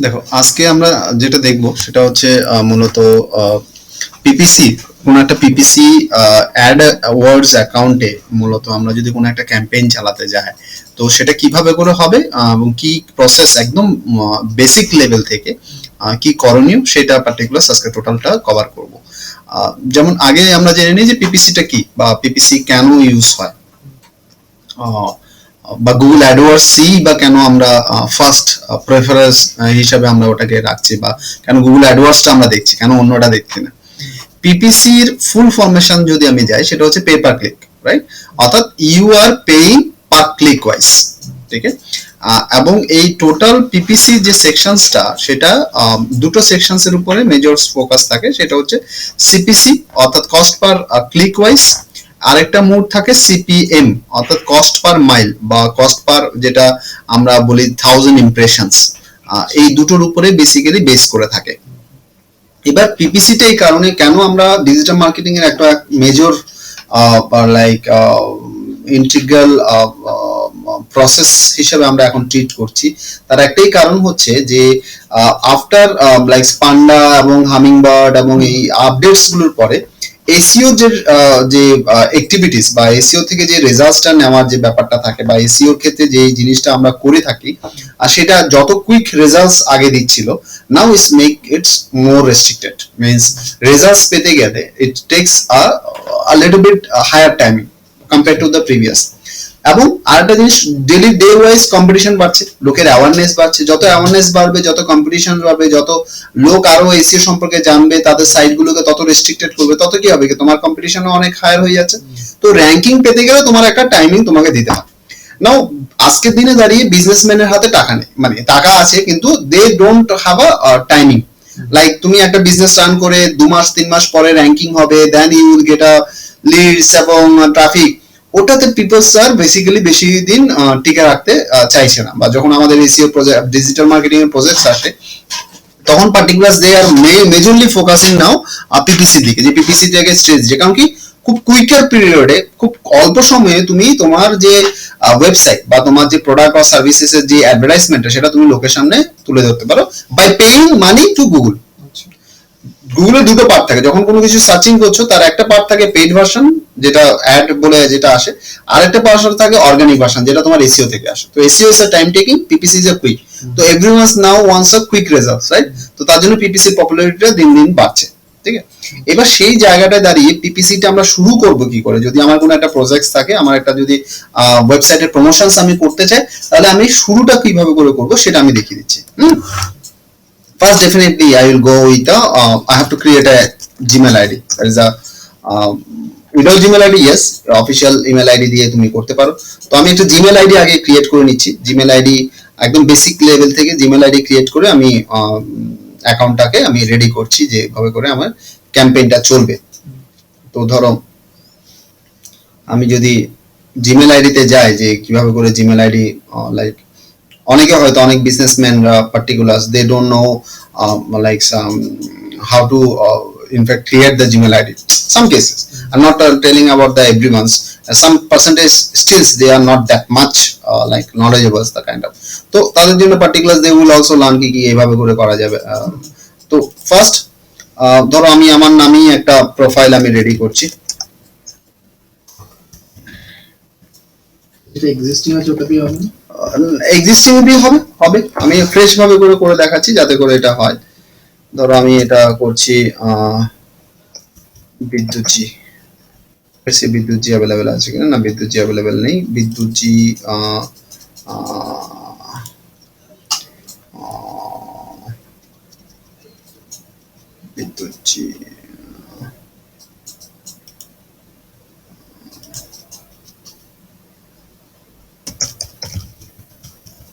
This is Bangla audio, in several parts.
দেখো আজকে আমরা যেটা দেখব সেটা হচ্ছে মূলত পিপিসি, কোনো একটা পিপিসি অ্যাড ওয়ার্ডস অ্যাকাউন্টে মূলত আমরা যদি কোনো একটা ক্যাম্পেইন চালাতে যাই, তো সেটা কিভাবে করে হবে এবং কি প্রসেস একদম বেসিক লেভেল থেকে কি করণীয় সেটা পার্টিকুলার আজকে টোটালটা কভার করব। যেমন আগে আমরা জেনে নিই যে পিপিসিটা কি বা পিপিসি কেন ইউজ হয়, আহ, বা গুগল অ্যাডওয়ার্ডস সি বা কেন আমরা ফার্স্ট প্রেফারেন্স হিসাবে আমরা ওটাকে রাখছি, বা কেন গুগল অ্যাডওয়ার্ডসটা আমরা দেখছি, কেন অন্যটা দেখছি না। পিপিসির ফুল ফরমেশন যদি আমি যাই সেটা হচ্ছে পে পার ক্লিক, রাইট? অর্থাৎ you are paying per click wise, ঠিক আছে? এবং এই টোটাল পিপিসি যে সেকশনসটা সেটা দুটো সেকশনসের উপরে মেজর ফোকাস থাকে, সেটা হচ্ছে সিপিসি অর্থাৎ কস্ট পার ক্লিক ওয়াইজ, আরেকটা মোড থাকে সিপিএম অর্থাৎ কস্ট পার মাইল বা কস্ট পার, যেটা আমরা বলি 1000 ইমপ্রেশনস। এই দুটোর উপরে বেসিক্যালি বেস করে থাকে। এবার পিপিসিটা এই কারণে কেন আমরা ডিজিটাল মার্কেটিং এর একটা মেজর লাইক ইন্টিগ্রাল প্রসেস হিসেবে আমরা এখন ট্রিট করছি, তার একটাই কারণ হচ্ছে যে আফটার লাইক স্পান্ডা এবং হামিংবার্ড এবং এই আপডেটস গুলোর পরে এসিও যে অ্যাক্টিভিটিস বা এসিও থেকে যে রেজাল্টসটা নেওয়ার যে ব্যাপারটা থাকে বা এসিওর ক্ষেত্রে যে জিনিসটা আমরা করে থাকি, আর সেটা যত কুইক রেজাল্টস আগে দিচ্ছিল, now it's make it's more restricted, means results পেতে গেলে it takes a little bit higher timing compare to the previous. এবং আরেকটা জিনিস, ডেলি ডে ওয়াইজ কম্পিটিশন বাড়ছে, লোকের অ্যাওয়ারনেস বাড়ছে, যত অ্যাওয়ারনেস বাড়বে, যত কম্পিটিশন বাড়বে, যত লোক আরো এসিও সম্পর্কে জানবে, তাদের সাইটগুলোকে তত রেস্ট্রিক্টেড করবে, তত কি হবে, তোমার কম্পিটিশনও অনেক হায়ার হয়ে যাচ্ছে। তো র্যাঙ্কিং পেতে গেলে তোমার একটা টাইমিং তোমাকে দিতে হবে। নাও আজকের দিনে দাঁড়িয়ে বিজনেসম্যানের হাতে টাকা নেই, মানে টাকা আছে কিন্তু they don't have a timing. Like তুমি একটা বিজনেস রান করে 2 মাস 3 মাস পরে র্যাঙ্কিং হবে, then you will get a leads এবং ট্রাফিক। ওটাতে পিপলস আর বেসিক্যালি বেশি দিন টিকে রাখতে চাইছে না। বা যখন আমাদের এসিও প্রজেক্ট, ডিজিটাল মার্কেটিং এর প্রজেক্টস আসে, তখন particular they are majorly focusing now PPC দিকে, যে পিপিসি থেকে স্টেজ, যে কারণ কি খুব কুইকার পিরিয়ডে, খুব অল্প সময়ে তুমি তোমার যে ওয়েবসাইট বা তোমার যে প্রোডাক্ট বা সার্ভিসেস এর যে অ্যাডভার্টাইজমেন্ট সেটা তুমি লোকের সামনে তুলে ধরতে পারো by paying money to Google. গুগলের দুটো পার্ট থাকে, যখন কোনো কিছু সার্চিং করছো তার একটা পার্ট থাকে পেইড ভার্সন, যেটা অ্যাড বলে যেটা আসে, আর একটা পার্ট থাকে অর্গানিক ভার্সন, যেটা তোমার এসইও থেকে আসে। তো SEO is a time taking, PPC is a quick. তো everyone now wants a quick results, right? তো তার জন্য পিপিসির পপুলারিটিটা দিন দিন বাড়ছে, ঠিক আছে? এবার সেই জায়গাটায় দাঁড়িয়ে পিপিসিটা আমরা শুরু করব কি করে? যদি আমার কোনো একটা প্রজেক্ট থাকে, আমার একটা যদি ওয়েবসাইটের প্রমোশনস আমি করতে চাই, তাহলে আমি শুরুটা কিভাবে করে করব সেটা আমি দেখিয়ে দিচ্ছি। First, definitely, I will go with I have to create a Gmail ID. That is a without Gmail ID, yes, official email ID দিয়ে তুমি করতে পারো। তো আমি একটা Gmail ID আগে ক্রিয়েট করে নিচ্ছি। Gmail ID একদম বেসিক লেভেল থেকে Gmail ID ক্রিয়েট করে আমি অ্যাকাউন্টটাকে আমি রেডি করছি যেভাবে করে আমার ক্যাম্পেইনটা চলবে। তো ধরো আমি যদি জিমেল আইডিতে যাই, যে কিভাবে করে জিমেল আইডি, লাইক অনেকে হয়তো অনেক বিজনেসম্যানরা particular they don't know like some how to in fact create the Gmail ID. Some cases, I'm not telling about the everyone's. Some percentage still they are not that much like knowledgeable the kind of. তো তাদের জন্য particular they will also learn কি এইভাবে করে করা যাবে। তো ফার্স্ট ধরো আমি আমার নামেই একটা প্রোফাইল আমি রেডি করছি। এটা এক্সিস্টিং আছে, ওটা দিয়ে হবে না? এক্সিস্টিং দিয়ে হবে, হবে। আমি ফ্রেশ ভাবে করে দেখাচ্ছি যাতে করে এটা হয়। ধরো আমি এটা করছি বিদ্যুৎজি, বিদ্যুৎজি অ্যাভেলেবেল আছে কিনা, না বিদ্যুৎজি অ্যাভেলেবেল নেই। বিদ্যুৎজি বিদ্যুৎজি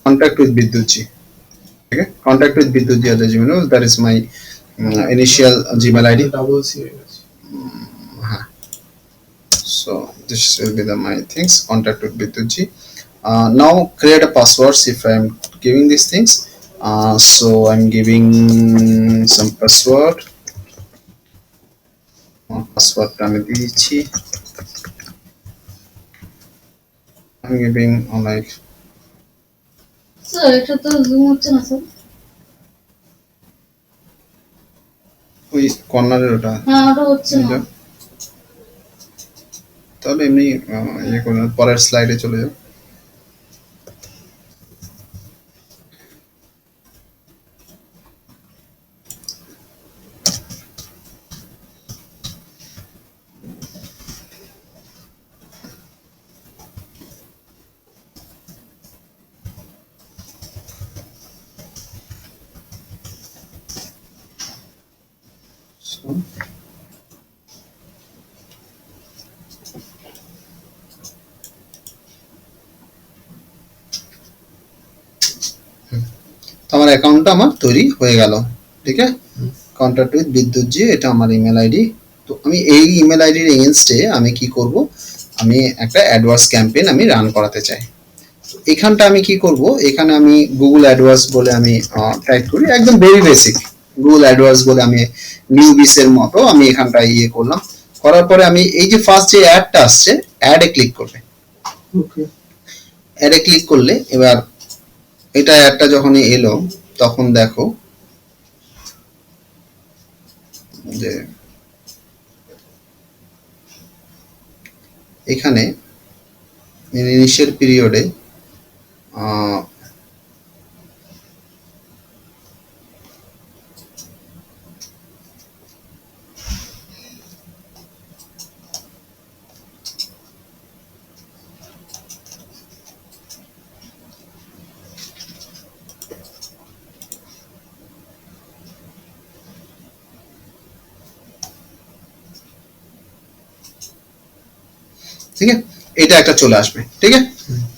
contact with Bidutji. Okay, contact with Bidutji at the Gmail. That is my initial Gmail ID. Double C. So this will be my things. Contact with Bidutji. Now create a passwords if I am giving these things. So I'm giving some password. Password আমি দিয়েছি। I'm giving like স্যার এটা তো জুম হচ্ছে না স্যার। ওই কর্নারের ওটা হ্যাঁ ওটা হচ্ছে না। তাহলে এমনি ইয়ে করে নাও, পরের স্লাইডে চলে যাও। তো আমার অ্যাকাউন্টটা আমার তৈরি হয়ে গেল, ঠিক আছে। কন্ট্যাক্ট উইথ বিদ্যুৎ জি, এটা আমার ইমেল আইডি। তো আমি এই ইমেল আইডির এগেইনস্টে আমি কি করব, আমি একটা অ্যাডওয়ার্স ক্যাম্পেইন আমি রান করাতে চাই। তো এখানটা আমি কি করব, এখানে আমি গুগল অ্যাডওয়ার্স বলে আমি টাইপ করি, একদম ভেরি বেসিক গুগল অ্যাডওয়ার্স বলে আমি নিউবিসের মতো আমি এখানটা ইয়ে করলাম। করার পরে আমি এই যে ফার্স্ট যে অ্যাডটা আসছে, অ্যাডে ক্লিক করবে। ওকে, অ্যাডে ক্লিক করলে এবার এটা অ্যাডটা যখনই এলো তখন দেখো যে এখানে ইনিশিয়াল পিরিয়ডে ঠিক আছে, এটা একটা চলে আসবে, ঠিক আছে।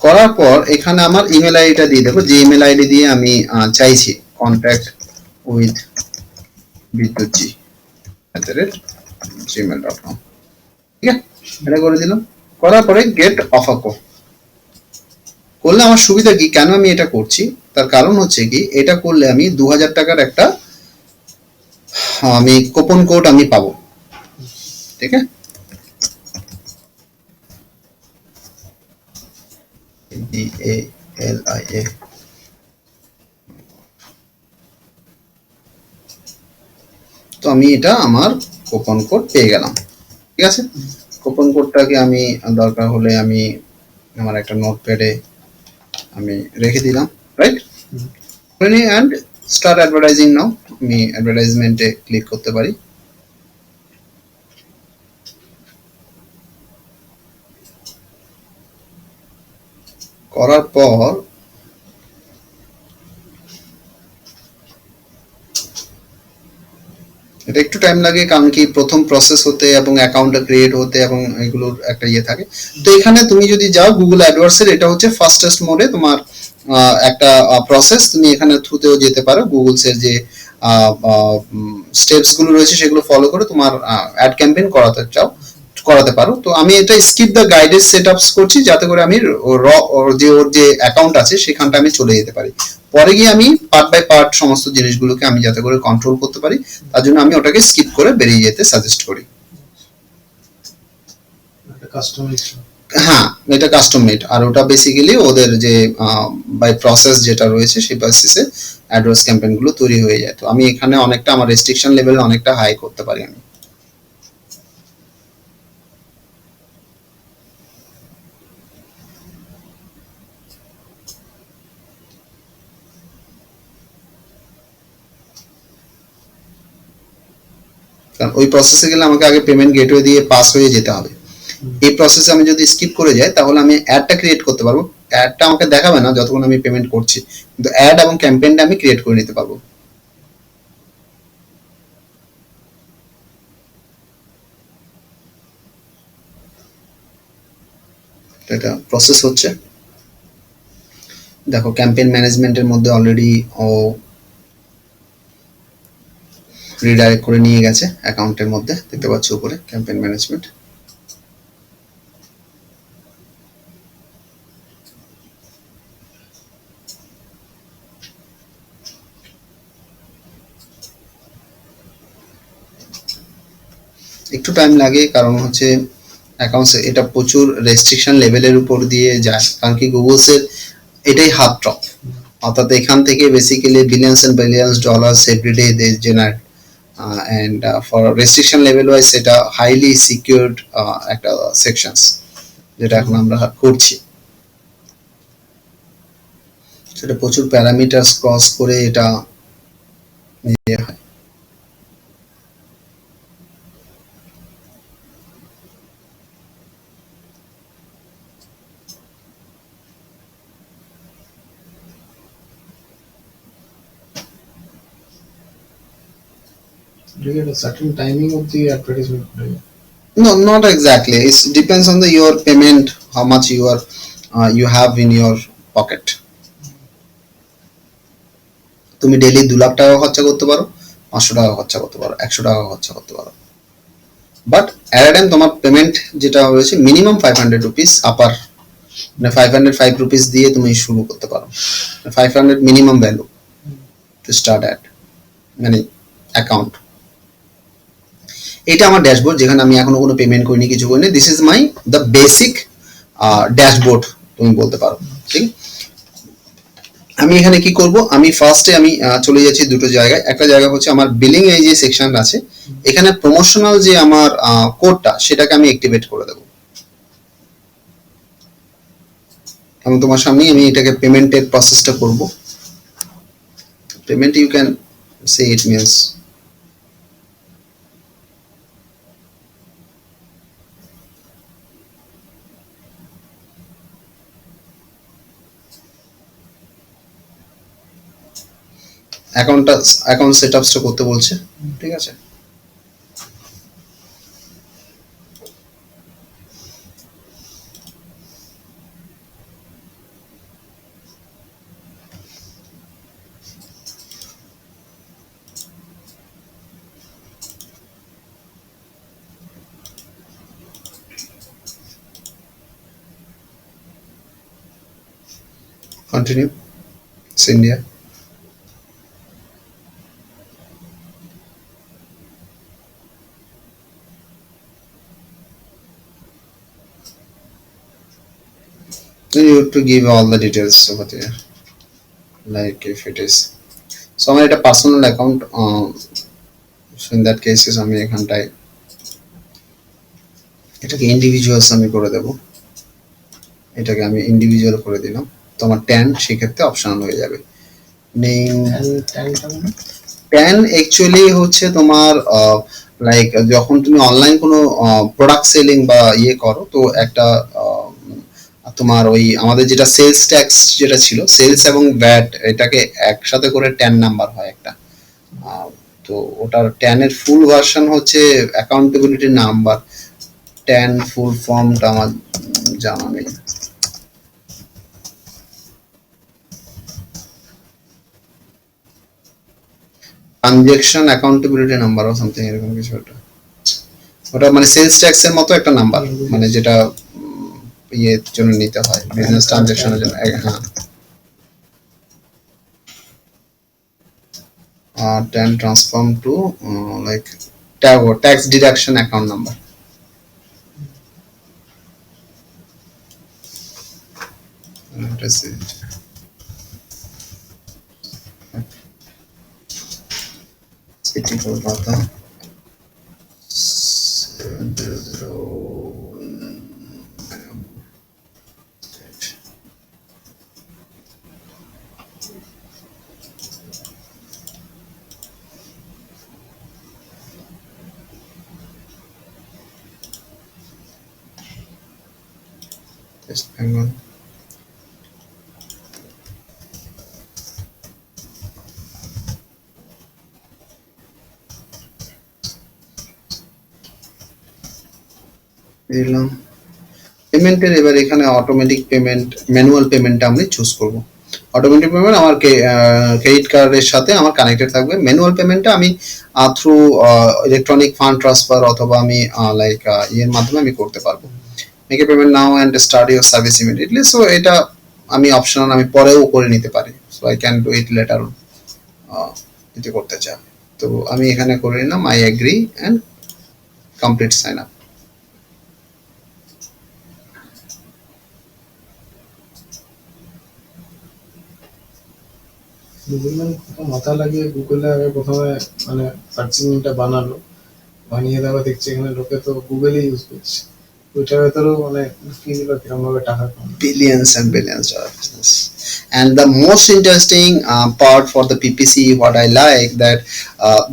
করার পর এখানে আমার ইমেল আইডিটা দিয়ে দেবো, যে ইমেল আইডি দিয়ে আমি চাইছি কন্ট্যাক্ট উইথ বিদ্যুৎজি @gmail.com, ঠিক আছে। এটা করে দিলাম। করার পরে গেট অফার করলে আমার সুবিধা কি, কেন আমি এটা করছি, তার কারণ হচ্ছে কি, এটা করলে আমি 2000 টাকার একটা আমি কুপন কোড আমি পাবো, ঠিক আছে। DALIA, তো আমি এটা আমার কুপন কোড পেয়ে গেলাম, ঠিক আছে। কুপন কোডটাকে আমি দরকার হলে আমি আমার একটা নোটপ্যাডে আমি রেখে দিলাম, রাইট। অ্যান্ড স্টার্ট অ্যাডভার্টাইজিং নাও, আমি অ্যাডভার্টাইজমেন্টে ক্লিক করতে পারি। করার পর এটা একটু টাইম লাগে, কারণ কি প্রথম প্রসেস হতে এবং অ্যাকাউন্টটা ক্রিয়েট হতে এবং এগুলোর একটা ইয়ে থাকে। তো এখানে তুমি যদি যাও গুগল অ্যাডওয়ার্ডস এর, এটা হচ্ছে ফাস্টেস্ট মোডে তোমার একটা প্রসেস, তুমি এখানে থ্রুতেও যেতে পারো। গুগলস এর যে স্টেপস গুলো রয়েছে সেগুলো ফলো করে তোমার অ্যাড ক্যাম্পেইন করাতে পারো। তো আমি এটা স্কিপ দ্য গাইডেড সেটআপস করছি, যাতে করে আমি ওর যে অ্যাকাউন্ট আছে সেখানটা আমি চলে যেতে পারি। পরে গিয়ে আমি পার্ট বাই পার্ট সমস্ত জিনিসগুলোকে আমি যাতে করে কন্ট্রোল করতে পারি, তার জন্য আমি ওটাকে স্কিপ করে বেরিয়ে যেতে সাজেস্ট করি। একটা কাস্টমাইজ। হ্যাঁ, এটা কাস্টম মেড, আর ওটা বেসিক্যালি ওদের যে বাই প্রসেস যেটা রয়েছে সেই বেসিসে অ্যাডওয়ার্স ক্যাম্পেইন গুলো তৈরি হয়ে যায়। তো আমি এখানে অনেকটা আমার রেস্ট্রিকশন লেভেল অনেকটা হাই করতে পারি আমি। কারণ ওই প্রসেসে গেলে আমাকে আগে পেমেন্ট গেটওয়ে দিয়ে পাস হয়ে যেতে হবে। এই প্রসেসে আমি যদি স্কিপ করে যাই তাহলে আমি অ্যাডটা ক্রিয়েট করতে পারবো, অ্যাডটা আমাকে দেখাবে না যতক্ষণ আমি পেমেন্ট করছি, কিন্তু অ্যাড এবং ক্যাম্পেইনটা আমি ক্রিয়েট করে নিতে পারবো। এটা প্রসেস হচ্ছে, দেখো ক্যাম্পেইন ম্যানেজমেন্টের মধ্যে অলরেডি ও রিডাইরেক্ট করে নিয়ে গেছে অ্যাকাউন্টের মধ্যে, দেখতে পাচ্ছ উপরে ক্যাম্পেইন ম্যানেজমেন্ট। একটু টাইম লাগে, কারণ হচ্ছে অ্যাকাউন্টস এটা প্রচুর রেস্ট্রিকশন লেভেলের উপর দিয়ে যায়, কারণ কি গুগলস এর এটাই হাত টপ, অর্থাৎ এখান থেকে basically billions and billions dollars everyday they generate. And for restriction level wise সেটা হাইলি সিকিউরড একটা সেকশনস যেটা এখন আমরা করছি, সেটা প্রচুর প্যারামিটার্স ক্রস করে এটা ইয়ে হয়। Do you get a certain timing of the advertisement? No, not exactly. It depends on the your payment, how much you have in your pocket. তুমি ডেইলি 2 লাখ টাকা খরচা করতে পারো, 500 টাকা খরচা করতে পারো, 100 টাকা খরচা করতে পারো, বাট অ্যাট আ টাইম তোমার পেমেন্ট যেটা হয়েছে মিনিমাম 500 রুপিস আপার, মানে 505 রুপিস দিয়ে তুমি শুরু করতে পারো, 500 minimum value to start at মানে অ্যাকাউন্ট। এটা আমার ড্যাশবোর্ড, যেখানে আমি এখনো কোনো পেমেন্ট করিনি, কিছু করিনি। This is my the basic dashboard তুমি বলতে পারো, ঠিক। আমি এখানে কি করব, আমি ফার্স্টে আমি চলে যাচ্ছি দুটো জায়গায়। একটা জায়গা হচ্ছে আমার বিলিং এই যে সেকশন আছে, এখানে প্রমোশনাল যে আমার কোডটা সেটাকে আমি অ্যাক্টিভেট করে দেবো। এবং তোমার সামনেই আমি এটাকে পেমেন্টের প্রসেসটা করব। Payment you can say it means account সেটআপসটা করতে বলছে, ঠিক আছে। Continue. It's India. Then you have to give all the details over there, like if it is. So আমার এটা personal account, so in that cases আমি এখানটায় এটাকে ইন্ডিভিজুয়ালস আমি করে দেব। এটাকে আমি ইন্ডিভিজুয়াল করে দিলাম, তো আমার ট্যান সেক্ষেত্রে অপশনাল হয়ে যাবে। নেম ট্যান অ্যাকচুয়ালি হচ্ছে তোমার লাইক যখন তুমি অনলাইন কোনো প্রোডাক্ট সেলিং বা ইয়ে করো, তো একটা তোমার ওই আমাদের যেটা সেলস ট্যাক্স যেটা ছিল, সেলস এবং ভ্যাট এটাকে একসাথে করে ট্যান নাম্বার হয় একটা। তো ওটার ট্যানের ফুল ভার্সন হচ্ছে অ্যাকাউন্টেবিলিটি নাম্বার। ট্যান ফুল ফর্মটা আমার জানা নেই। ট্রানজ্যাকশন অ্যাকাউন্টেবিলিটি নাম্বার ও সামথিং এরকম কিছু একটা। ওটা মানে সেলস ট্যাক্স এর মতো একটা নাম্বার, মানে যেটা ইয়ের জন্য নিতে হয়, বিজনেস ট্রানজ্যাকশনের জন্য। হ্যাঁ, tan transform to like tax deduction account number. What is it? City Kolkata 700. West Bengal. দিলাম পেমেন্টের। এবার এখানে অটোমেটিক পেমেন্ট, ম্যানুয়াল পেমেন্টটা আমি চুজ করব। অটোমেটিক পেমেন্ট আমার ক্রেডিট কার্ডের সাথে আমার কানেক্টেড থাকবে। ম্যানুয়াল পেমেন্টটা আমি থ্রু ইলেকট্রনিক ফান্ড ট্রান্সফার অথবা আমি লাইক ইয়ের মাধ্যমে আমি করতে পারবো। Make a payment now and start your service immediately. So এটা আমি অপশনাল, আমি পরেও করে নিতে পারি। So I can do it later যদি করতে চাই। তো আমি এখানে করে নিলাম I agree and complete sign up. Google man কত মাথা লাগিয়ে গুগলে আগে প্রথমে মানে সার্চ ইঞ্জিনটা বানালো, বানিয়ে দেওয়া দেখছি এখানে লোকে তো গুগলই ইউজ করছে, ওইটার ভেতরেও মানে ঢুকিয়ে দিল কিরম ভাবে টাকা কামানো। Billions and billions of business. And the most interesting part for the PPC, what I like that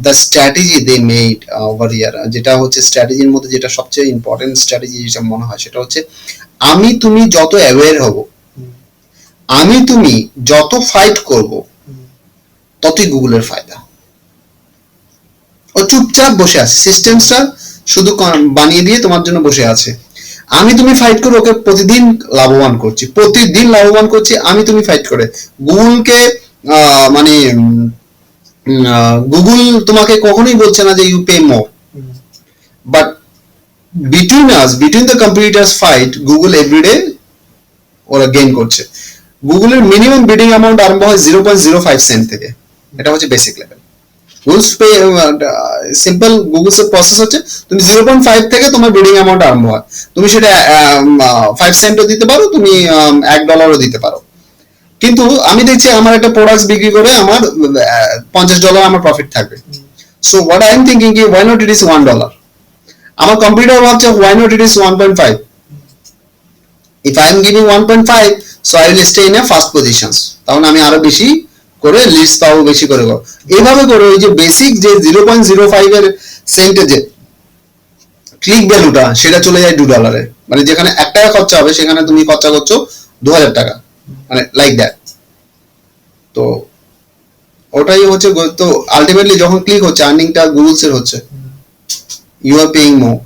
the strategy they made over here, যেটা হচ্ছে স্ট্র্যাটেজির মধ্যে যেটা সবচেয়ে ইম্পর্টেন্ট স্ট্র্যাটেজি যেটা মনে হয় সেটা হচ্ছে আমি তুমি যত অ্যাওয়্যার হব, আমি তুমি যত ফাইট করব, ততই গুগলের ফায়দা। ও চুপচাপ বসে আছে, সিস্টেমসটা শুধু বানিয়ে দিয়ে তোমার জন্য বসে আছে। আমি তুমি ফাইট করে ওকে প্রতিদিন লাভবান করছি, প্রতিদিন লাভবান করছি আমি তুমি ফাইট করে। গুগলকে মানে গুগল তোমাকে কখনোই বলছে না যে you pay more, but between us, between the competitors fight, Google everyday ওরা গেইন করছে। গুগলের মিনিমাম বিডিং অ্যামাউন্ট আরম্ভ হয় 0.05 সেন্ট থেকে, এটা হচ্ছে basic level. Google's pay simple Google's এর প্রসেস হচ্ছে তুমি 0.5 থেকে তোমার বিডিং অ্যামাউন্ট আরম্ভ হয়, তুমি সেটা 5 সেন্টও দিতে পারো, তুমি $1 দিতে পারো। কিন্তু আমি দেখছি আমার একটা প্রোডাক্ট বিক্রি করে আমার $50 আমার প্রফিট থাকবে। So what I am thinking কি ওয়াই নট ইট ইজ $1, আমার কম্পিউটার ভাবছে why not it is 1.5, if I am giving 1.5, so I will stay in a first positions, তখন আমি আরো বেশি করে লিস্ট পাবো, বেশি করে এইভাবে করে ওই যে বেসিক যে 0.05 এর সেন্টে যে ক্লিক ভ্যালুটা সেটা চলে যায় $2, মানে যেখানে $1 খরচা হবে সেখানে তুমি খরচা করছো $2000, মানে লাইক দ্যাট। তো ওটাই হচ্ছে, তো আলটিমেটলি যখন ক্লিক হচ্ছে আর্নিংটা গুগলস এর হচ্ছে, you are paying more.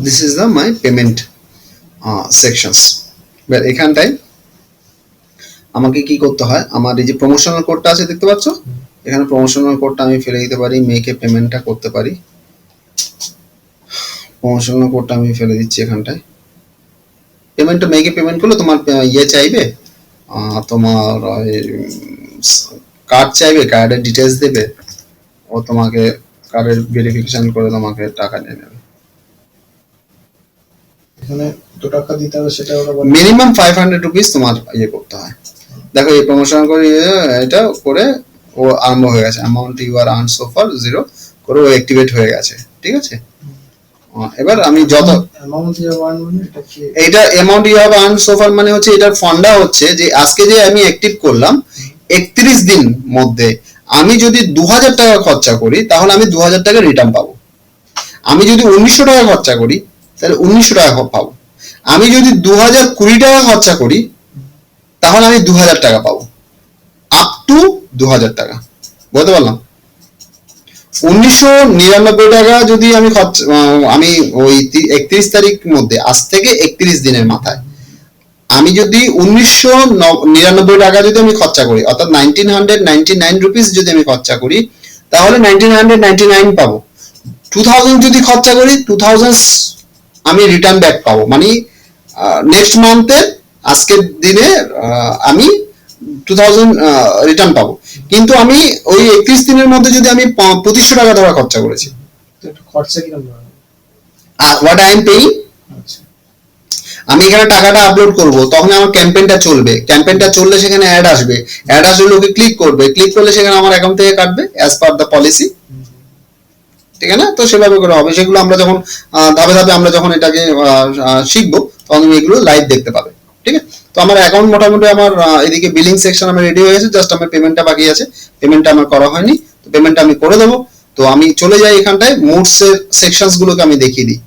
This is the my payment sections. Well, এখানটায় আমাকে কি করতে হয়, আমার এই যে প্রমোশনাল কোডটা আছে দেখতে পাচ্ছ, এখানে প্রমোশনাল কোডটা আমি ফেলে দিতে পারি, মেকে পেমেন্টটা করতে পারি। প্রমোশনাল কোডটা আমি ফেলে দিচ্ছি এখানটায়। পেমেন্টটা মেকে পেমেন্ট করলে তোমার ইয়ে চাইবে, তোমার কার্ড চাইবে, কার্ডের ডিটেলস দেবে, ও তোমাকে কার্ডের ভেরিফিকেশন করে তোমাকে টাকা নিয়ে নেবে। এখানে কত টাকা দিতে হবে সেটা ওরা বলে? মিনিমাম 500 রুপিস তোমার ইয়ে করতে হয়। দেখো এই প্রমোশন করে এটা করে ও আরম্ভ হয়ে গেছে, amount you are earn so far 0 করে ও অ্যাক্টিভেট হয়ে গেছে, ঠিক আছে। এবার আমি যত অ্যামাউন্ট ইউ আর্ন মানে এটা কি, এইটা amount you have earn so far মানে হচ্ছে এটার ফান্ডা হচ্ছে যে আজকে যে আমি অ্যাক্টিভ করলাম 31 দিন মধ্যে আমি যদি 2000 টাকা খরচা করি তাহলে আমি 2000 টাকা রিটার্ন পাবো। আমি যদি 1900 টাকা খরচা করি তাহলে 1900 টাকা পাবো। আমি যদি 2020 টাকা খরচা করি তাহলে আমি 2000 টাকা পাবো, আপ টু 2000 টাকা। বুঝতে পারলাম? 1999 টাকা যদি আমি আমি ওই 31 তারিখ মধ্যে, আজ থেকে 31 দিনের মাথায় আমি যদি 1999 টাকা যদি আমি খরচা করি, অর্থাৎ 1999 রুপিস যদি আমি খরচা করি তাহলে 1999 পাবো। 2000 যদি খরচা করি 2000 আমি রিটার্ন ব্যাক পাবো, মানে নেক্সট মান্থে আজকের দিনে আমি 2000 রিটার্ন পাবো। কিন্তু আমি ওই 31 দিনের মধ্যে যদি আমি 2500 টাকা ধরা খরচা করেছি, খরচা কিরকম হবে? হোয়াট আই এম পেইং, আমি এখানে টাকাটা আপলোড করব, তখন আমার ক্যাম্পেইনটা চলবে, ক্যাম্পেইনটা চললে সেখানে অ্যাড আসবে, অ্যাড আসলে লোকে ক্লিক করবে, ক্লিক করলে সেখানে আমার অ্যাকাউন্ট থেকে কাটবে অ্যাজ পার দ্য পলিসি, ঠিক আছে না? তো সেভাবে করে হবে। সেগুলো আমরা যখন ধাপে ধাপে আমরা যখন এটাকে শিখবো তখন তুমি এগুলো লাইভ দেখতে পাবে, ঠিক আছে। তো আমার অ্যাকাউন্ট মোটামুটি আমার এদিকে বিলিং সেকশন আমার রেডি হয়ে গেছে, জাস্ট আমার পেমেন্টটা বাকি আছে, পেমেন্টটা আমার করা হয়নি, তো পেমেন্টটা আমি করে দেবো। তো আমি চলে যাই এখানটায় মোডস এর সেকশনস গুলোকে আমি দেখিয়ে দিই,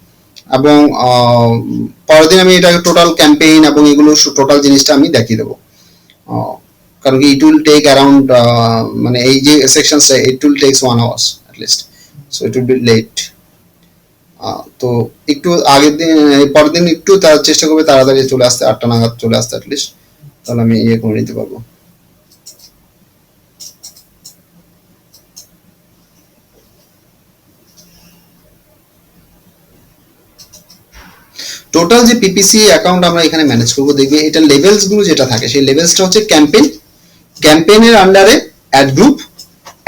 এবং পরের দিন আমি এটা টোটাল ক্যাম্পেইন এবং এগুলো টোটাল জিনিসটা আমি দেখিয়ে দেবো। কারণ কি ইট উইল টেক অ্যারাউন্ড, মানে এই যে সেকশনসটা it will takes 1 hours at least, so it will be late. তো একটু আগের দিন পরের দিন একটু তার চেষ্টা করবে তাড়াতাড়ি চলে আসতে, 8টা নাগাদ চলে আসতে অ্যাটলিস্ট, তাহলে আমি ইয়ে করে নিতে পারবো। টোটাল যে পিপিসি অ্যাকাউন্ট আমরা এখানে ম্যানেজ করবো, দেখবে এটা লেভেলস গুলো যেটা থাকে সেই লেভেলসটা হচ্ছে ক্যাম্পেইন, ক্যাম্পেইনের আন্ডারে অ্যাড গ্রুপ,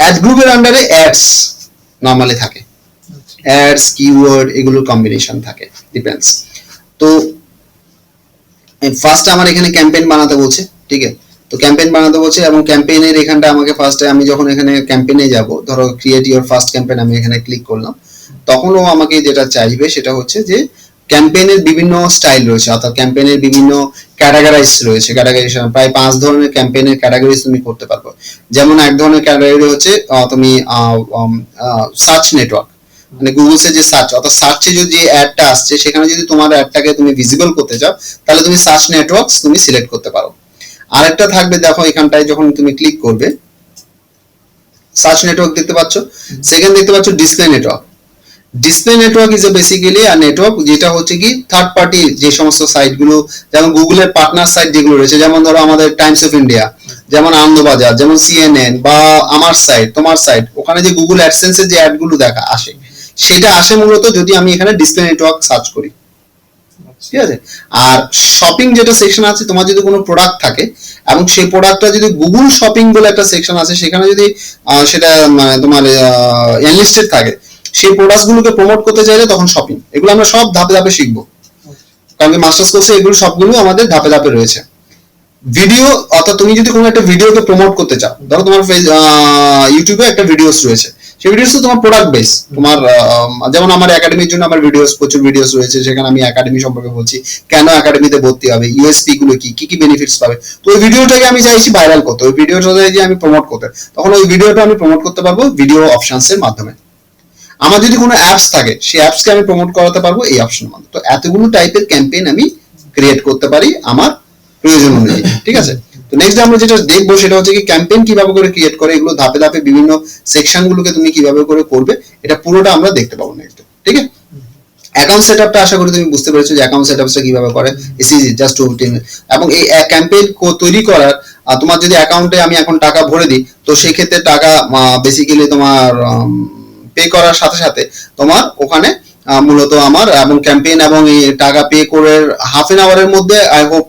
অ্যাড গ্রুপের আন্ডারে অ্যাডস নরমালি থাকে, অ্যাডস কিওয়ার্ড এগুলোর কম্বিনেশন থাকে, ডিপেন্ডস। তো ফার্স্ট আমার এখানে ক্যাম্পেইন বানাতে বলছে, ঠিক আছে, তো ক্যাম্পেইন বানাতে বলছে এবং ক্যাম্পেইনের এখানটা আমাকে ফার্স্টে আমি যখন এখানে ক্যাম্পেইনে যাব, ধরো ক্রিয়েট ইওর ফার্স্ট ক্যাম্পেইন আমি এখানে ক্লিক করলাম, তখন ও আমাকে যেটা চাইবে সেটা হচ্ছে যে ক্যাম্পেইনের বিভিন্ন স্টাইল রয়েছে, অর্থাৎ ক্যাম্পেইনের বিভিন্ন ক্যাটাগরাইজ রয়েছে, ক্যাটাগরাইজেশন প্রায় 5 ধরনের ক্যাম্পেইনের ক্যাটাগরিজ তুমি করতে পারবে। যেমন এক ধরনের ক্যাটাগরি হচ্ছে তুমি সার্চ নেটওয়ার্ক, মানে গুগলসে যে সার্চ, অর্থাৎ সার্চে যদি অ্যাডটা আসছে সেখানে যদি তোমার অ্যাডটাকে তুমি ভিজিবল করতে চাও তাহলে তুমি সার্চ নেটওয়ার্কস তুমি সিলেক্ট করতে পারো। আরেকটা থাকবে, দেখো এখানটায় যখন তুমি ক্লিক করবে সার্চ নেটওয়ার্ক দেখতে পাচ্ছ, সেকেন্ড দেখতে পাচ্ছ display network. Display network is basically a network যেটা হচ্ছে কি থার্ড পার্টি যে সমস্ত সাইটগুলো, যেমন গুগলের পার্টনার সাইট যেগুলো রয়েছে, যেমন ধরো আমাদের টাইমস অফ ইন্ডিয়া, যেমন আনন্দবাজার, যেমন সিএনএন বা আমার সাইট তোমার সাইট, ওখানে যে গুগল অ্যাডসেন্সের যে অ্যাডগুলো দেখা আসে সেটা আসে মূলত যদি আমি এখানে ডিসপ্লে নেটওয়ার্ক সার্চ করি, ঠিক আছে। আর শপিং যেটা সেকশন আছে, তোমার যদি কোনো প্রোডাক্ট থাকে এবং সেই প্রোডাক্টটা যদি গুগল শপিং বলে একটা সেকশন আছে সেখানে যদি সেটা মানে তোমার এনলিস্টেড থাকে, সেই প্রোডাক্টগুলোকে প্রমোট করতে চাইলে তখন শপিং। এগুলো আমরা সব ধাপে ধাপে শিখবো, কারণ কি মাস্টার্স কোর্সে এগুলো সবগুলো আমাদের ধাপে ধাপে রয়েছে। ভিডিও, অর্থাৎ তুমি যদি কোনো একটা ভিডিওকে প্রমোট করতে চাও, ধরো তোমার ইউটিউবে একটা ভিডিওস রয়েছে, সেই ভিডিওস তো তোমার প্রোডাক্ট বেস, তোমার যেমন আমার একাডেমির জন্য আমার ভিডিওস, প্রচুর ভিডিওস রয়েছে, সেখানে আমি একাডেমি সম্পর্কে বলছি, কেন একাডেমিতে ভর্তি হবে, ইউএসপি গুলো কি কি বেনিফিটস পাবে। তো ওই ভিডিওটাকে আমি চাইছি ভাইরাল করতে, ওই ভিডিওটাকে আমি প্রমোট করতে, তখন ওই ভিডিওটা আমি প্রমোট করতে পারবো ভিডিও অপশনস এর মাধ্যমে। আমার যদি কোনো অ্যাপস থাকে সেই অ্যাপসকে আমি প্রমোট করাতে পারবো এই অপশনের মাধ্যমে। তো এতগুলো টাইপের ক্যাম্পেইন আমি ক্রিয়েট করতে পারি আমার প্রয়োজন অনুযায়ী, ঠিক আছে। তো নেক্সট আমরা যেটা দেখবো সেটা হচ্ছে কি ক্যাম্পেইন কিভাবে করে ক্রিয়েট করে, এগুলো ধাপে ধাপে বিভিন্ন সেকশন গুলোকে তুমি কিভাবে করে করবে, এটা পুরোটা আমরা দেখতে পাবো নেক্সট, ঠিক আছে। অ্যাকাউন্ট সেটআপটা আশা করি তুমি বুঝতে পেরেছো যে অ্যাকাউন্ট সেটআপটা কিভাবে করে, ইটস ইজি জাস্ট টু এবং এই ক্যাম্পেইন তৈরি করার তোমার যদি অ্যাকাউন্টে আমি এখন টাকা ভরে দিই, তো সেই ক্ষেত্রে টাকা বেসিক্যালি তোমার পে করার সাথে সাথে তোমার ওখানে মূলত আমার এবং ক্যাম্পেইন এবং এই টাকা পে করে হাফ এন আওয়ারের মধ্যে আই হোপ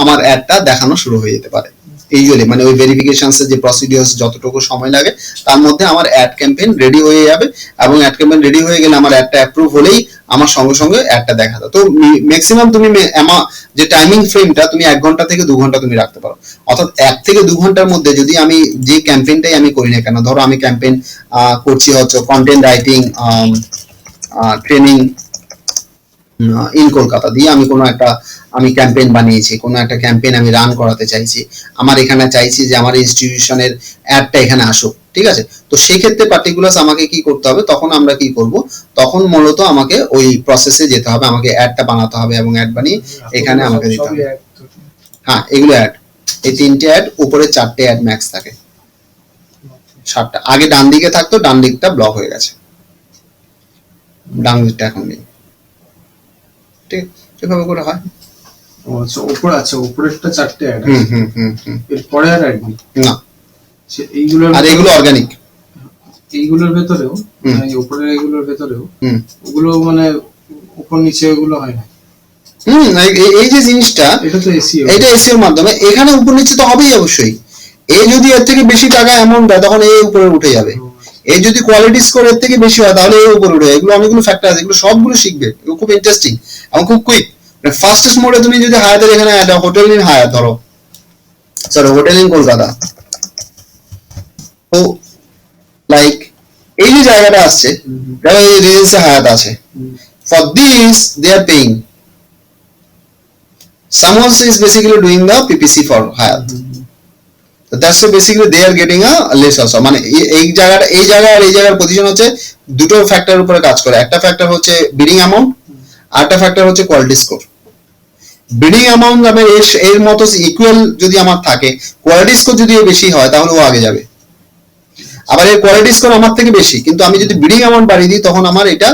আমার অ্যাডটা দেখানো শুরু হয়ে যেতে পারে ইউজুয়ালি, মানে ওই ভেরিফিকেশনস এর যে প্রসিডিউরস যতটুকু সময় লাগে তার মধ্যে আমার অ্যাড ক্যাম্পেইন রেডি হয়ে যাবে, এবং অ্যাড ক্যাম্পেইন রেডি হয়ে গেলে আমার অ্যাডটা অ্যাপ্রুভ হলেই আমার সঙ্গে সঙ্গে অ্যাডটা দেখাতো। তো ম্যাক্সিমাম তুমি যে টাইমিং ফ্রেমটা তুমি 1 ঘন্টা থেকে 2 ঘন্টা তুমি রাখতে পারো, অর্থাৎ 1 থেকে 2 ঘন্টার মধ্যে যদি আমি যে ক্যাম্পেইনটাই আমি করি না কেন, ধরো আমি ক্যাম্পেইন করছি হচ্ছে content writing training in Kolkata দিয়ে আমি কোনো একটা আমি ক্যাম্পেইন বানিয়েছি, কোনো একটা ক্যাম্পেইন আমি রান করাতে চাইছি, আমার এখানে চাইছি যে আমার ইনস্টিটিউশনের অ্যাডটা এখানে আসুক, ঠিক আছে। তো সেই ক্ষেত্রে পার্টিকুলার আমাকে কি করতে হবে, তখন আমরা কি করব, তখন মূলত আমাকে ওই প্রসেসে যেতে হবে, আমাকে অ্যাডটা বানাতে হবে এবং অ্যাড বানিয়ে এখানে আমাকে দিতে হবে। হ্যাঁ, এগুলো অ্যাড, এই 3টে অ্যাড, উপরে 4টে অ্যাড ম্যাক্স থাকে, 7টা আগে ডান দিকে থাকতো, ডান দিকটা ব্লক হয়ে গেছে, ডান দিকটা এখন নেই, ঠিক এভাবে করে হয়। আচ্ছা, উপরেরটা 4টে অ্যাড, এরপরে আর অ্যাড নেই না, এইগুলোর আর এগুলো অর্গানিক, এইগুলোর ভেতরেও এই উপরের এইগুলোর ভেতরেও ওগুলো মানে উপর নিচে ওগুলো হয় না। এই যে জিনিসটা এটা তো এসইও, এটা এসইওর মাধ্যমে এখানে উপর নিচে তো হবেই অবশ্যই। এই যদি এর থেকে বেশি টাকা অ্যামাউন্ট দেয় তখন এই উপরে উঠে যাবে, এই যদি কোয়ালিটি স্কোর এর থেকে বেশি হয় তাহলে এই উপরে উঠে, এগুলো অনেকগুলো ফ্যাক্টর আছে, এগুলো সবগুলো শিখবে, এগুলো খুব ইন্টারেস্টিং এবং খুব কুইক। ফাস্টেস্ট মোডে তুমি যদি হায়াতের এখানে একটা হোটেল ইন হায়াত ধরো, সরি হোটেল ইন কলকাতা, তো লাইক এই যে জায়গাটা আসছে, দেখো এই রিজেন্সি হায়াত আছে, for this they are paying, someone is basically doing the PPC for Hayat. So that's why basically they are getting a less also, মানে এই জায়গাটা এই জায়গার পজিশন হচ্ছে দুটো ফ্যাক্টর উপরে কাজ করে, একটা ফ্যাক্টর হচ্ছে বিডিং অ্যামাউন্ট, আর একটা ফ্যাক্টর হচ্ছে কোয়ালিটি স্কোর। বিডিং অ্যামাউন্ট আমি এর মতো ইকুয়াল যদি আমার থাকে, কোয়ালিটি স্কোর যদি বেশি হয় তাহলে ও আগে যাবে, আবার এর কোয়ালিটি স্কোর আমার থেকে বেশি কিন্তু আমি যদি বিডিং অ্যামাউন্ট বাড়িয়ে দিই তখন আমার এটা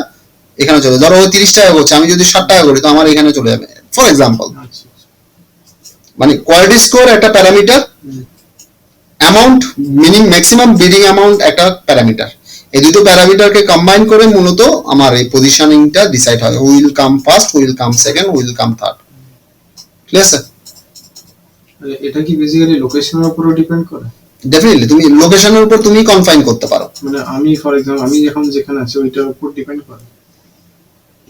এখানে চলে, ধরো ও 30 টাকা করছে, আমি যদি 60 টাকা করি তো আমার এখানে চলে যাবে, ফর এক্সাম্পল। মানে কোয়ালিটি স্কোর একটা parameter, amount minimum maximum bidding amount একটা প্যারামিটার, এই দুটো প্যারামিটারকে কম্বাইন করে মূলত আমার এই পজিশনিংটা ডিসাইড হয়, who'll come first, who'll come second, who'll come third. Clear sir? মানে এটা কি বেসিক্যালি লোকেশনের উপরও ডিপেন্ড করে? ডেফিনেটলি তুমি লোকেশনের উপর তুমি কনফাইন করতে পারো। মানে আমি ফর এক্সাম্পল আমি এখন যেখানে আছি ওইটার উপর ডিপেন্ড করে,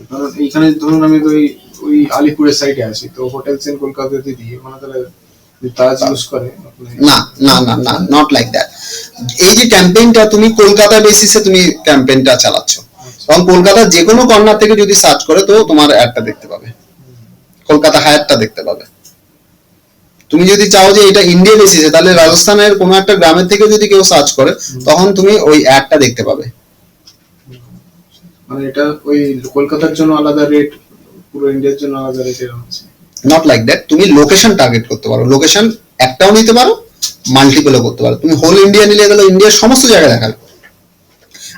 কারণ এইখানে ধরুন আমি তো ওই আলিপুরের সাইডে আছি, তো হোটেলস ইন কলকাতাতে দিয়ে মানে তাহলে তাজ ইউজ করে না না না না, নট লাইক দ্যাট। এই যে ক্যাম্পেইনটা তুমি কলকাতা বেসিসে তুমি ক্যাম্পেইনটা চালাচ্ছ, এবং কলকাতার যে কোনো কর্নার থেকে যদি সার্চ করে তো তোমার অ্যাডটা দেখতে পাবে, কলকাতা হায়াতটা দেখতে পাবে। তুমি যদি চাও যে এটা ইন্ডিয়া বেসিসে, তাহলে রাজস্থানের কোনো একটা গ্রামের থেকে যদি কেউ সার্চ করে তখন তুমি ওই অ্যাডটা দেখতে পাবে। মানে এটা ওই কলকাতার জন্য আলাদা রেট, পুরো ইন্ডিয়ার জন্য আলাদা রেট এরকম আছে? নট লাইক দ্যাট, তুমি লোকেশন টার্গেট করতে পারো, লোকেশন একটাও নিতে পারো, মাল্টিপলও করতে পারো। তুমি হোল ইন্ডিয়া নিলে গেলে ইন্ডিয়ার সমস্ত জায়গায় দেখাবে।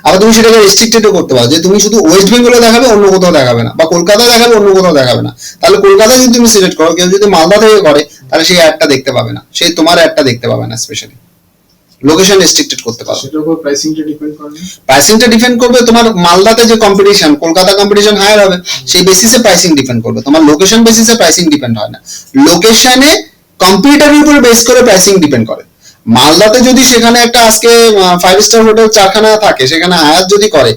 আবার তুমি সেটাকে রেস্ট্রিক্টেডও করতে পারো, যে তুমি শুধু ওয়েস্ট বেঙ্গলে দেখাবে, অন্য কোথাও দেখাবে না, বা কলকাতায় দেখাবে, অন্য কোথাও দেখাবে না। তাহলে কলকাতায় যদি তুমি সিলেক্ট করো, কেউ যদি মালদা থেকে করে তাহলে সেই অ্যাডটা দেখতে পাবে না, সেই তোমার অ্যাডটা দেখতে পাবে না। স্পেশালি লোকেশন রেস্ট্রিক্টেড করতে পারো। সেটার উপর প্রাইসিংটা ডিপেন্ড করে? প্রাইসিংটা ডিপেন্ড করবে তোমার মালদাতে যে কম্পিটিশন, কলকাতা কম্পিটিশন হায়ার হবে, সেই বেসিসে প্রাইসিং ডিপেন্ড করবে। তোমার লোকেশন বেসিসে প্রাইসিং ডিপেন্ড হয় না, লোকেশনে কম্পিউটারের উপর বেস করে প্রাইসিং ডিপেন্ড করে। মালদাতে যদি সেখানে একটা আজকে 5 স্টার হোটেল 4খানা থাকে, সেখানে হায়ার যদি করে,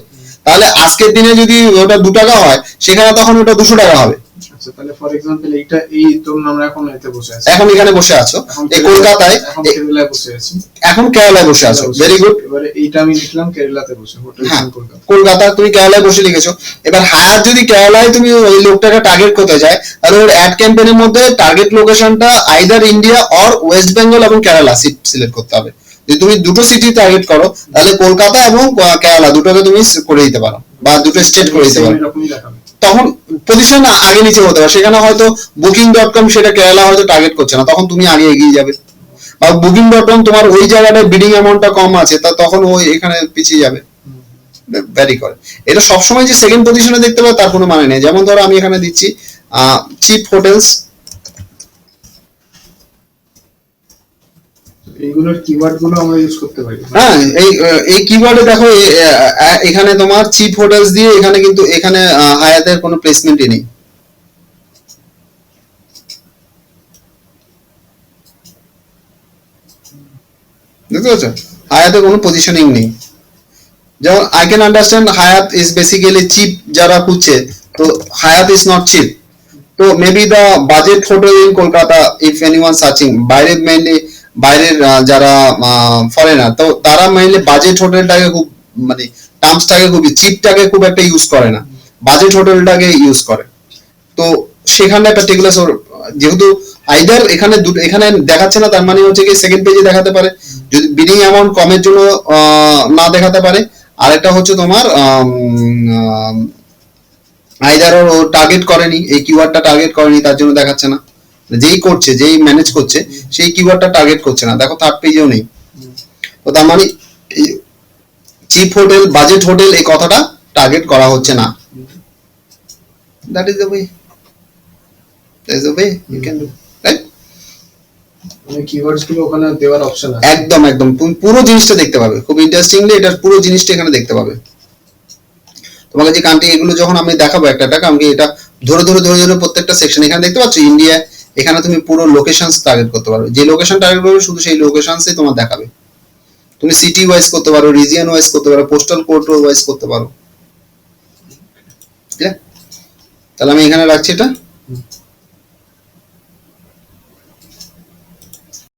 তাহলে আজকের দিনে যদি ওটা 2 টাকা হয়, সেখানে তখন ওটা 200 টাকা হবে। আচ্ছা, তাহলে ফর এক্সাম্পল এইটা এই ধরুন আমরা এখন এতে বসে আছি, এখন এখানে বসে আছো এই কলকাতায়, এখন কেরালায় বসে আছি, এখন কেরালায় বসে আছো, ভেরি গুড। এবারে এইটা আমি লিখলাম কেরালাতে বসে, হোটেল কলকাতা, কলকাতা তুমি কেরালায় বসে লিখেছো। এবার হায়ার যদি কেরালায় তুমি ওই লোকটাকে টার্গেট করতে যায়, তাহলে ওর অ্যাড ক্যাম্পেইনের মধ্যে টার্গেট লোকেশনটা either India or West Bengal এবং কেরালা সিলেক্ট করতে হবে। যদি তুমি দুটো সিটি টার্গেট করো, তাহলে কলকাতা এবং কেরালা দুটোকে তুমি করে দিতে পারো, বা দুটো স্টেট করে দিতে পারো। তখন পজিশন আগে নিচে হতে পারে, সেখানে হয়তো বুকিং.com সেটা কেরালা হয়তো টার্গেট করছে না, তখন তুমি আগে এগিয়ে যাবে। বা বুকিং.com তোমার ওই জায়গাটায় বিডিং অ্যামাউন্টটা কম আছে, তা তখন ওই এখানে পিছিয়ে যাবে, ভ্যারি করে। এটা সবসময় যে সেকেন্ড পজিশনে দেখতে পাবে তার কোনো মানে নেই। যেমন ধরো আমি এখানে দিচ্ছি চিপ হোটেলস, এইগুলোর কিওয়ার্ড গুলো আমরা ইউজ করতে পারি। হ্যাঁ, এই কিওয়ার্ডে দেখো এখানে তোমার চিপ হোটেলস দিয়ে, এখানে কিন্তু এখানে হায়াতের কোনো প্লেসমেন্টই নেই। বুঝতে পারছো? হায়াতে কোনো পজিশনিং নেই। যেমন আই ক্যান আন্ডারস্ট্যান্ড হায়াত ইজ বেসিক্যালি চিপ, যারা খুঁজছে, তো হায়াত ইজ নট চিপ। তো maybe the budget hotel in Kolkata, if anyone searching, বাইরের যারা ফরেনার, তো তারা মেইনলি বাজেট হোটেলটাকে খুব, মানে টার্মসটাকে খুব, চিপটাকে খুব একটা ইউজ করে না, বাজেট হোটেলটাকে ইউজ করে। তো সেখানে একটা টেগুলাস, যেহেতু আইদার এখানে এখানে দেখাচ্ছে না, তার মানে হচ্ছে কি সেকেন্ড পেজে দেখাতে পারে, যদি বিডিং অ্যামাউন্ট কমের জন্য না দেখাতে পারে। আরেকটা হচ্ছে তোমার আইদার ও টার্গেট করেনি, এই কিওয়ার্ডটা টার্গেট করেনি, তার জন্য দেখাচ্ছে না। যেই করছে, যেই ম্যানেজ করছে, সেই কিওয়ার্ডটা টার্গেট করছে না, দেখো থার্ড পেজেও নেই। তো তার মানে চিপ হোটেল, বাজেট হোটেল, এই কথাটা টার্গেট করা হচ্ছে না। That is the way, that is the way you can do, right? মানে কিওয়ার্ডস গুলো ওখানে দেওয়ার অপশন আছে। একদম একদম পুরো জিনিসটা দেখতে পাবে, খুব ইন্টারেস্টিংলি এটার পুরো জিনিসটা এখানে দেখতে পাবে। তোমাকে যে কান্ট্রি, এগুলো যখন আমি দেখাবো একটা একটা, কারণ কি এটা ধরে ধরে ধরে ধরে প্রত্যেকটা সেকশন এখানে দেখতে পাচ্ছ ইন্ডিয়া, এখানে তুমি পুরো লোকেশনস টার্গেট করতে পারবে, যে লোকেশন টার্গেট করবে শুধু সেই লোকেশনসই তোমার দেখাবে। তুমি সিটি ওয়াইজ করতে পারো, রিজিয়ন ওয়াইজ করতে পারো, পোস্টাল কোড ওয়াইজ করতে পারো। ঠিক আছে, তাহলে আমি এখানে রাখছি এটা।